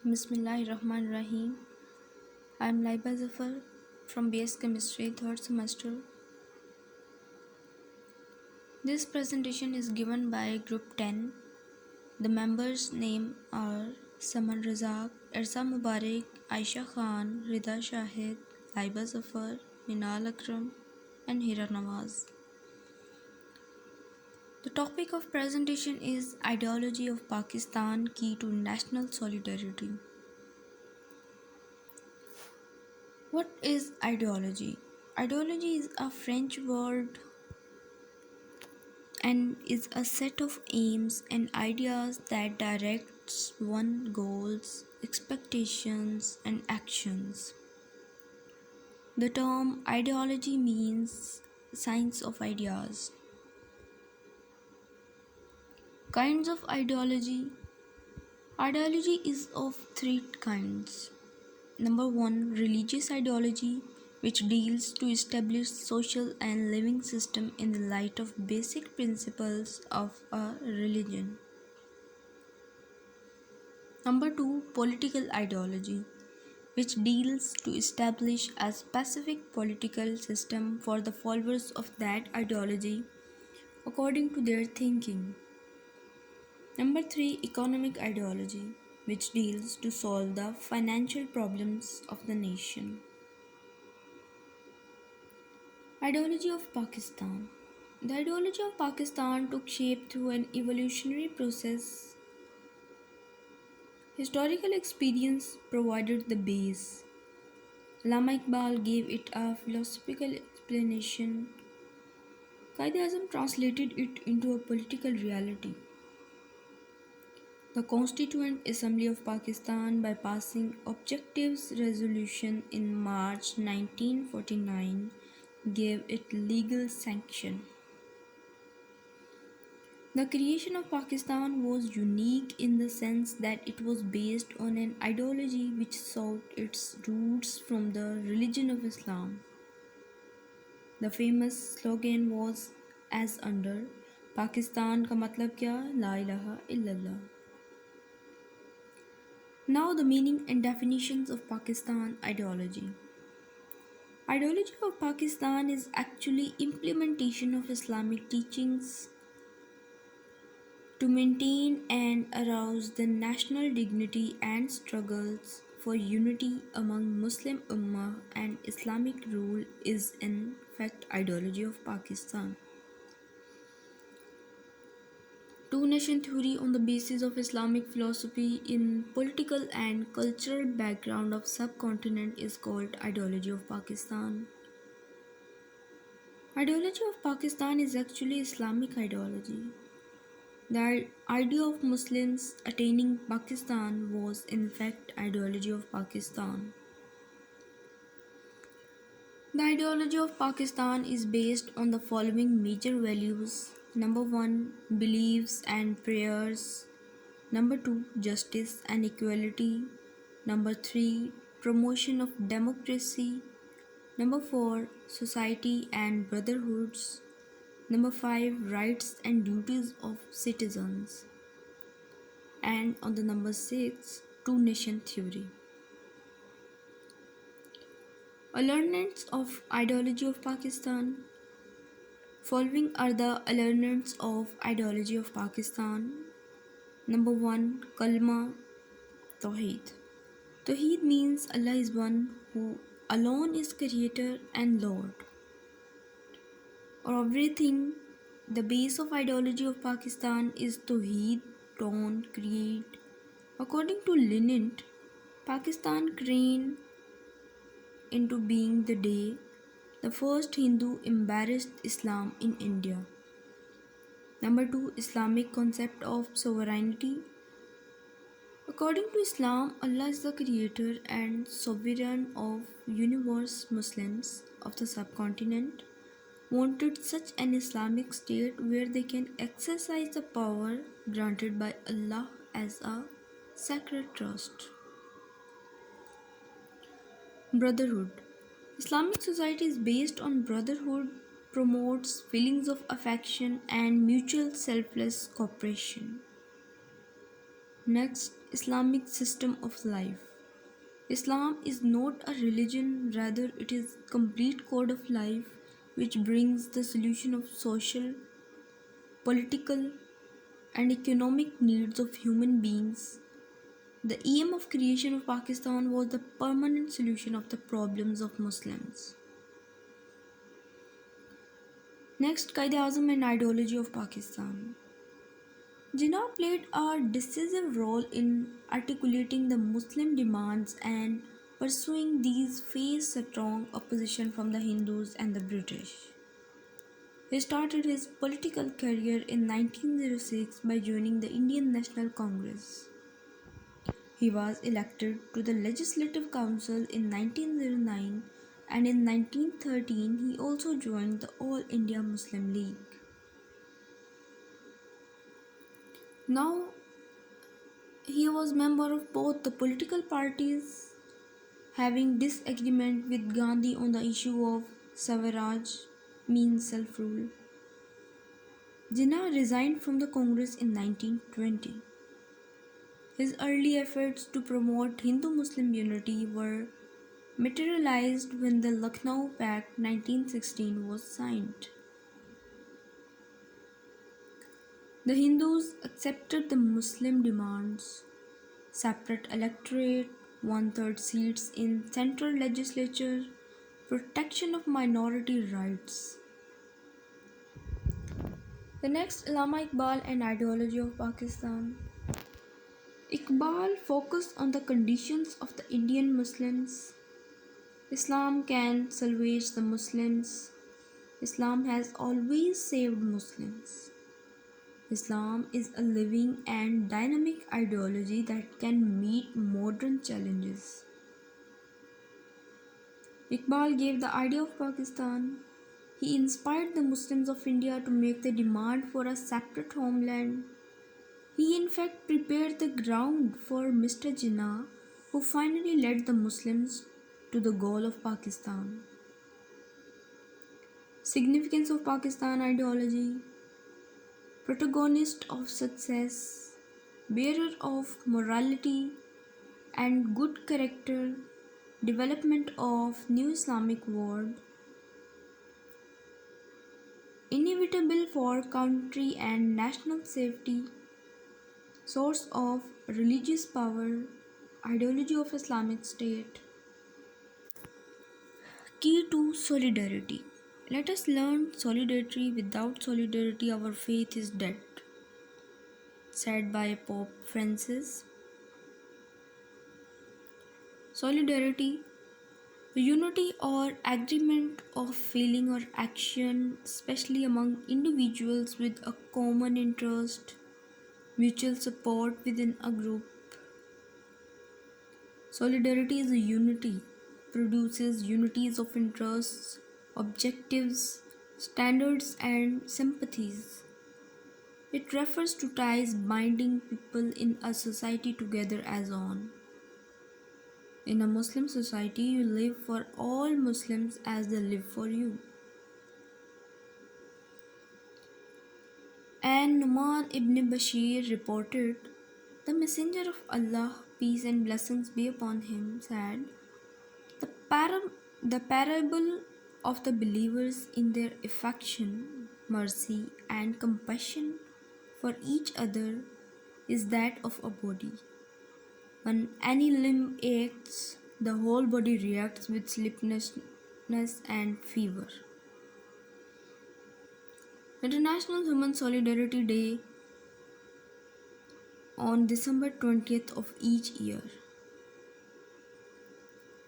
Bismillahirrahmanirrahim. I am Laiba Zafar from BS Chemistry, 3rd semester. This presentation is given by Group 10. The members' name are Saman Razak, Irsa Mubarak, Aisha Khan, Rida Shahid, Laiba Zafar, Minal Akram, and Hira Nawaz. The topic of presentation is Ideology of Pakistan, Key to National Solidarity. What is ideology? Ideology is a French word and is a set of aims and ideas that directs one's goals, expectations, and actions. The term ideology means science of ideas. Kinds of ideology. Ideology is of three kinds. Number one, religious ideology, which deals to establish social and living system in the light of basic principles of a religion. Number two, political ideology, which deals to establish a specific political system for the followers of that ideology according to their thinking. Number three, economic ideology, which deals to solve the financial problems of the nation. Ideology of Pakistan. The ideology of Pakistan took shape through an evolutionary process. Historical experience provided the base. Allama Iqbal gave it a philosophical explanation. Quaid-e-Azam translated it into a political reality. The Constituent Assembly of Pakistan, by passing Objectives Resolution in March 1949, gave it legal sanction. The creation of Pakistan was unique in the sense that it was based on an ideology which sought its roots from the religion of Islam. The famous slogan was as under, Pakistan ka matlab kya? La ilaha illallah. Now the meaning and definitions of Pakistan ideology. Ideology of Pakistan is actually implementation of Islamic teachings to maintain and arouse the national dignity and struggles for unity among Muslim Ummah and Islamic rule is in fact ideology of Pakistan. Two-nation theory on the basis of Islamic philosophy in political and cultural background of subcontinent is called ideology of Pakistan. Ideology of Pakistan is actually Islamic ideology. The idea of Muslims attaining Pakistan was in fact ideology of Pakistan. The ideology of Pakistan is based on the following major values. Number 1, beliefs and prayers. Number 2, justice and equality. Number 3, promotion of democracy. Number 4, society and brotherhoods. Number 5, rights and duties of citizens. And on the number 6, two-nation theory. Elements of ideology of Pakistan. Following are the elements of ideology of Pakistan. Number 1, Kalma, Tawheed. Tawheed means Allah is one who alone is creator and Lord of everything. The base of ideology of Pakistan is Tawheed, don't create. According to Lenin, Pakistan came into being the day the first Hindu embraced Islam in India. Number 2, Islamic concept of sovereignty. According to Islam, Allah is the creator and sovereign of universe. Muslims of the subcontinent wanted such an Islamic state where they can exercise the power granted by Allah as a sacred trust. Brotherhood. Islamic society is based on brotherhood, promotes feelings of affection and mutual selfless cooperation. Next, Islamic system of life. Islam is not a religion, rather it is complete code of life which brings the solution of social, political and economic needs of human beings. The aim of creation of Pakistan was the permanent solution of the problems of Muslims. Next, Qaid-e-Azam and ideology of Pakistan. Jinnah played a decisive role in articulating the Muslim demands and pursuing these faced strong opposition from the Hindus and the British. He started his political career in 1906 by joining the Indian National Congress. He was elected to the Legislative Council in 1909 and in 1913 he also joined the All India Muslim League. Now he was member of both the political parties, having disagreement with Gandhi on the issue of Swaraj means self-rule. Jinnah resigned from the Congress in 1920. His early efforts to promote Hindu-Muslim unity were materialized when the Lucknow Pact 1916 was signed. The Hindus accepted the Muslim demands: separate electorate, one-third seats in central legislature, protection of minority rights. The next, Allama Iqbal and ideology of Pakistan. Iqbal focused on the conditions of the Indian Muslims. Islam can salvage the Muslims. Islam has always saved Muslims. Islam is a living and dynamic ideology that can meet modern challenges. Iqbal gave the idea of Pakistan. He inspired the Muslims of India to make the demand for a separate homeland. He in fact prepared the ground for Mr. Jinnah, who finally led the Muslims to the goal of Pakistan. Significance of Pakistan ideology: protagonist of success, bearer of morality and good character, development of new Islamic world, inevitable for country and national safety, source of religious power, ideology of Islamic State. Key to solidarity. Let us learn solidarity. Without solidarity, our faith is dead, said by Pope Francis. Solidarity, unity or agreement of feeling or action, especially among individuals with a common interest, mutual support within a group. Solidarity is a unity, produces unities of interests, objectives, standards, and sympathies. It refers to ties binding people in a society together as one. In a Muslim society, you live for all Muslims as they live for you. And Numan ibn Bashir reported, the Messenger of Allah, peace and blessings be upon him, said, the parable of the believers in their affection, mercy, and compassion for each other is that of a body. When any limb aches, the whole body reacts with sleeplessness and fever. International Human Solidarity Day on December 20th of each year.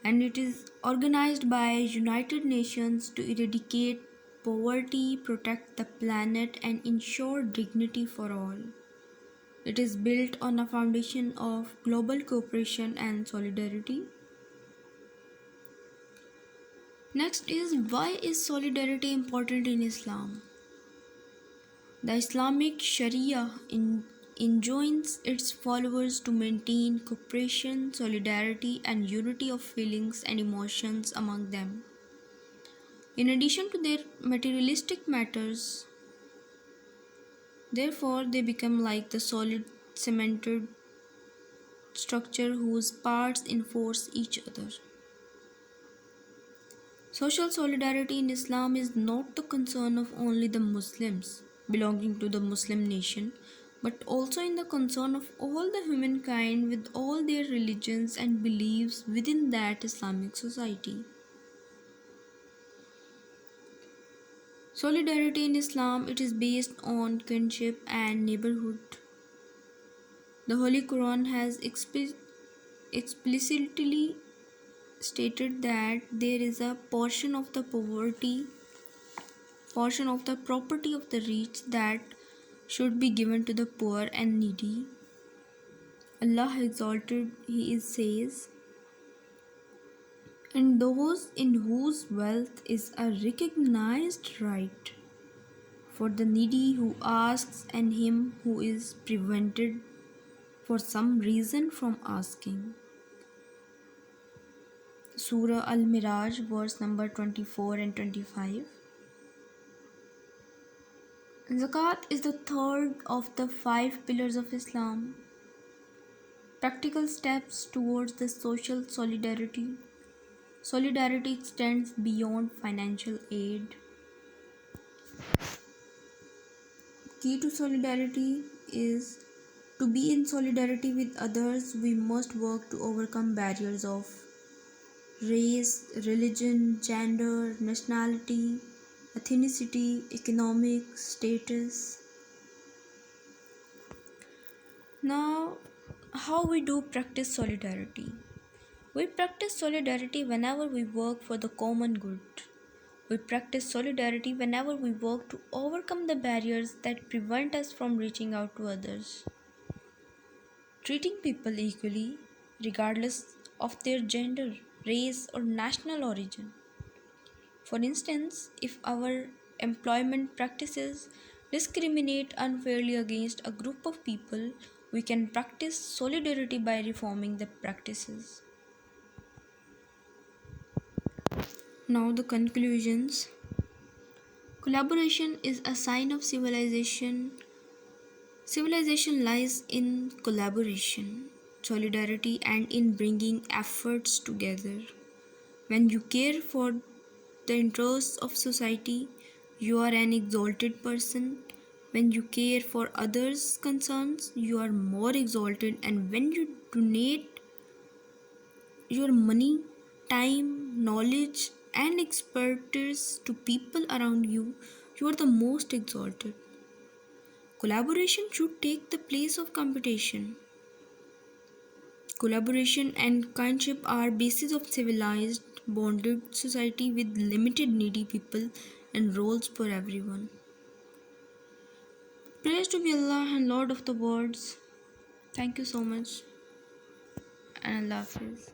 And it is organized by United Nations to eradicate poverty, protect the planet, and ensure dignity for all. It is built on a foundation of global cooperation and solidarity. Next is, why is solidarity important in Islam? The Islamic Sharia enjoins its followers to maintain cooperation, solidarity, and unity of feelings and emotions among them. In addition to their materialistic matters, therefore, they become like the solid cemented structure whose parts enforce each other. Social solidarity in Islam is not the concern of only the Muslims belonging to the Muslim nation, but also in the concern of all the humankind with all their religions and beliefs within that Islamic society. Solidarity in Islam it is based on kinship and neighborhood. The Holy Quran has explicitly stated that there is a portion of the property of the rich that should be given to the poor and needy. Allah exalted He is says, and those in whose wealth is a recognized right, for the needy who asks and him who is prevented for some reason from asking. Surah Al Miraj, verse number 24 and 25. Zakat is the third of the five pillars of Islam. Practical steps towards the social solidarity. Solidarity extends beyond financial aid. Key to solidarity is to be in solidarity with others, we must work to overcome barriers of race, religion, gender, nationality, ethnicity, economic status. Now, how we do practice solidarity? We practice solidarity whenever we work for the common good. We practice solidarity whenever we work to overcome the barriers that prevent us from reaching out to others. Treating people equally, regardless of their gender, race, or national origin. For instance, if our employment practices discriminate unfairly against a group of people, we can practice solidarity by reforming the practices. Now, the conclusions. Collaboration is a sign of civilization. Civilization lies in collaboration, solidarity, and in bringing efforts together. When you care for the interests of society, you are an exalted person. When you care for others' concerns, you are more exalted. And when you donate your money, time, knowledge, and expertise to people around you, you are the most exalted. Collaboration should take the place of competition. Collaboration and kindship are basis of civilized, bonded society with limited needy people and roles for everyone. Praise to be Allah and Lord of the worlds. Thank you so much and Allah Hafiz.